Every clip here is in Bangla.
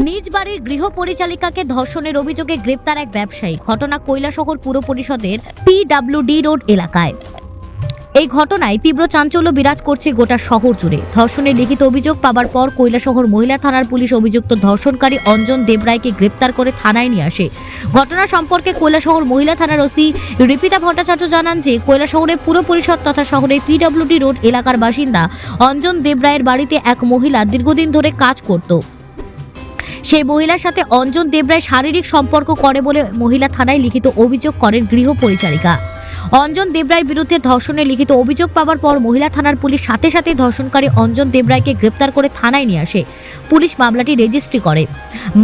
নিজ বাড়ির গৃহ পরিচালিকাকে ধর্ষণের অভিযোগে গ্রেপ্তার এক ব্যবসায়ী। ঘটনা কৈলাসহর পুর পরিষদের পিডব্লিউডি রোড এলাকায়। এই ঘটনায় তীব্র চাঞ্চল্য বিরাজ করছে গোটা শহর জুড়ে। ধর্ষণের লিখিত অভিযোগ পাওয়ার পর কৈলাসহর মহিলা থানার পুলিশ অভিযুক্ত ধর্ষণকারী অঞ্জন দেবরায়কে গ্রেপ্তার করে থানায় নিয়ে আসে। ঘটনা সম্পর্কে কৈলাসহর মহিলা থানার ওসি রিপিতা ভট্টাচার্য জানান যে কৈলাসহরের পুর পরিষদ তথা শহরের পিডব্লিউডি রোড এলাকার বাসিন্দা অঞ্জন দেবরায়ের বাড়িতে এক মহিলা দীর্ঘদিন ধরে কাজ করত। সেই মহিলার সাথে অঞ্জন দেবরায় শারীরিক সম্পর্ক করে বলে মহিলা থানায় লিখিত অভিযোগ করেন গৃহ পরিচারিকা। অঞ্জন দেবরায়ের বিরুদ্ধে ধর্ষণের লিখিত অভিযোগ পাওয়ার পর মহিলা থানার পুলিশ সাথে সাথে ধর্ষণকারী অঞ্জন দেবরায়কে গ্রেপ্তার করে থানায় নিয়ে আসে। পুলিশ মামলাটি রেজিস্ট্রি করে।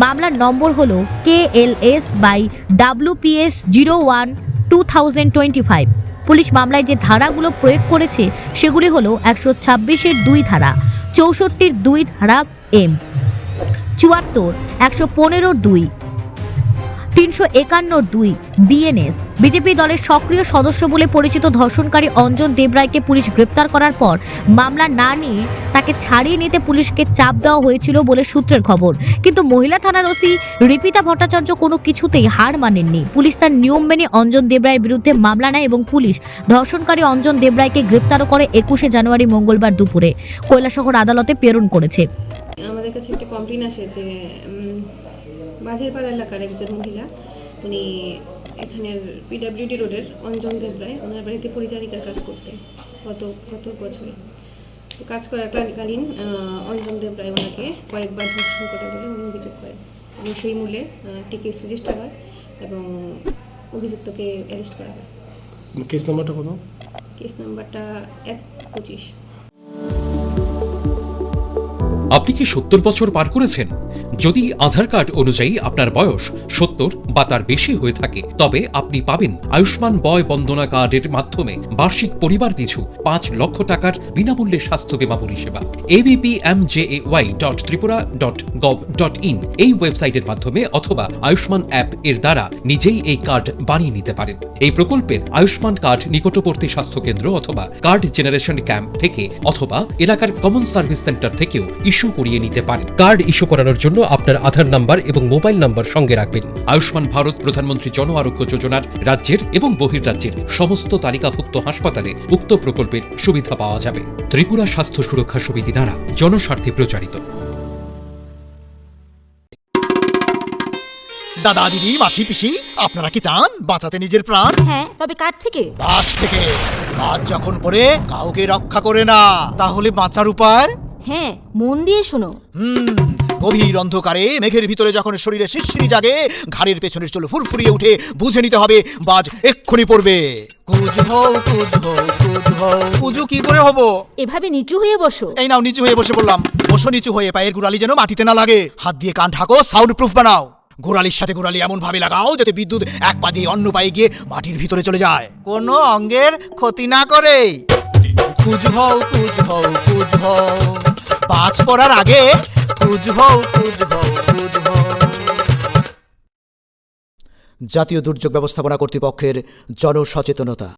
মামলার নম্বর হলো KLS/WPS 01/2025। পুলিশ মামলায় যে ধারাগুলো প্রয়োগ করেছে সেগুলি হলো 126-এর 2 ধারা, 64-র 2 ধারা M, 74, 115-র 2, 351-র 2 BNS। বিজেপি দলের সক্রিয় সদস্য বলে পরিচিত ধর্ষণকারী অঞ্জন দেবরায়কে পুলিশ গ্রেপ্তার করার পর মামলা না নিয়ে তাকে ছাড়িয়ে নিতে পুলিশকে চাপ দেওয়া হয়েছিল বলে সূত্রের খবর। কিন্তু মহিলা থানার ওসি রিপিতা ভট্টাচার্য কোনো কিছুতেই হার মানেননি। পুলিশ তার নিয়ম মেনে অঞ্জন দেবরায়ের বিরুদ্ধে মামলা নেয় এবং পুলিশ ধর্ষণকারী অঞ্জন দেবরায়কে গ্রেপ্তার করে 21শে জানুয়ারি মঙ্গলবার দুপুরে কৈলাসহর আদালতে প্রেরণ করেছে। আমাদের কাছে একটা কমপ্লেন আসে যে বাঁধেরপাড়া এলাকার একজন মহিলা, উনি এখানের পিডব্লিউডি রোডের অঞ্জন দেবরায় ওনার বাড়িতে পরিচারিকার কাজ করতেন কত বছরে। তো কাজ করাকালীন অঞ্জন দেবরায় ওনাকে কয়েকবার ধর্ষণ করে বলে উনি অভিযোগ করেন এবং সেই মূল্যে একটি কেস রেজিস্টার হয় এবং অভিযুক্তকে অ্যারেস্ট করা হয়। কেস নাম্বারটা কত? কেস নাম্বারটা 125। আপনি কি 70 বছর পার করেছেন? যদি আধার কার্ড অনুযায়ী আপনার বয়স 70 বা তার বেশি হয়ে থাকে তবে আপনি পাবেন আয়ুষ্মান বয় বন্দনা কার্ডের মাধ্যমে বার্ষিক পরিবার পিছু 5 লক্ষ টাকার বিনামূল্যে স্বাস্থ্য বীমা পরিষেবা। abpmjay.tripura.gov.in এই ওয়েবসাইটের মাধ্যমে অথবা আয়ুষ্মান অ্যাপ এর দ্বারা নিজেই এই কার্ড বানিয়ে নিতে পারেন। এই প্রকল্পের আয়ুষ্মান কার্ড নিকটবর্তী স্বাস্থ্যকেন্দ্র অথবা কার্ড জেনারেশন ক্যাম্প থেকে অথবা এলাকার কমন সার্ভিস সেন্টার থেকেও ইস্যু করিয়ে নিতে পারেন। কার্ড ইস্যু করানোর জন্য আপনার আধার নাম্বার এবং মোবাইল নাম্বার সঙ্গে রাখবেন। আয়ুষ্মান ভারত প্রধানমন্ত্রী জন আরোগ্য যোজনার রাজ্যের এবং বহির্রাজ্যের সমস্ত তালিকাভুক্ত হাসপাতালে উক্ত প্রকল্পের সুবিধা পাওয়া যাবে। ত্রিপুরা স্বাস্থ্য সুরক্ষা সমিতি দ্বারা জনস্বার্থে প্রচারিত। দাদা দিদি মাসি পিসি, আপনারা কি চান বাঁচাতে নিজের প্রাণ? হ্যাঁ, তবে কার থেকে? বাস থেকে। বাস যখন পড়ে কাউকে রক্ষা করে না, তাহলে বাঁচার উপায়? হ্যাঁ, মন দিয়ে শোনো। গভীর অন্ধকারে মেঘের ভিতরে যখন শরীরে শিরশিরি জাগে, ঘাড়ের পেছনের চুল ফুরফুরিয়ে উঠে, বুঝে নিতে হবে বাজ এক্ষুনি পড়বে। কুজু কি করে হবো? এভাবে নিচু হয়ে বসো। এই নাও, নিচু হয়ে বসে বললাম। বসো নিচু হয়ে, পায়ের গোড়ালি যেন মাটিতে না লাগে। হাত দিয়ে কান ঢাকো, সাউন্ড প্রুফ বানাও। গোড়ালির সাথে গোড়ালি এমন ভাবে লাগাও যাতে বিদ্যুৎ এক পা দিয়ে অন্য পায়ে গিয়ে মাটির ভিতরে চলে যায়, কোনো অঙ্গের ক্ষতি না করে। কুজ হও, কুজ হও, কুজ হও। বাজ পড়ার আগে কুজ হও, কুজ হও, কুজ হও। জাতীয় দুর্যোগ ব্যবস্থাপনা কর্তৃপক্ষের জনসচেতনতা।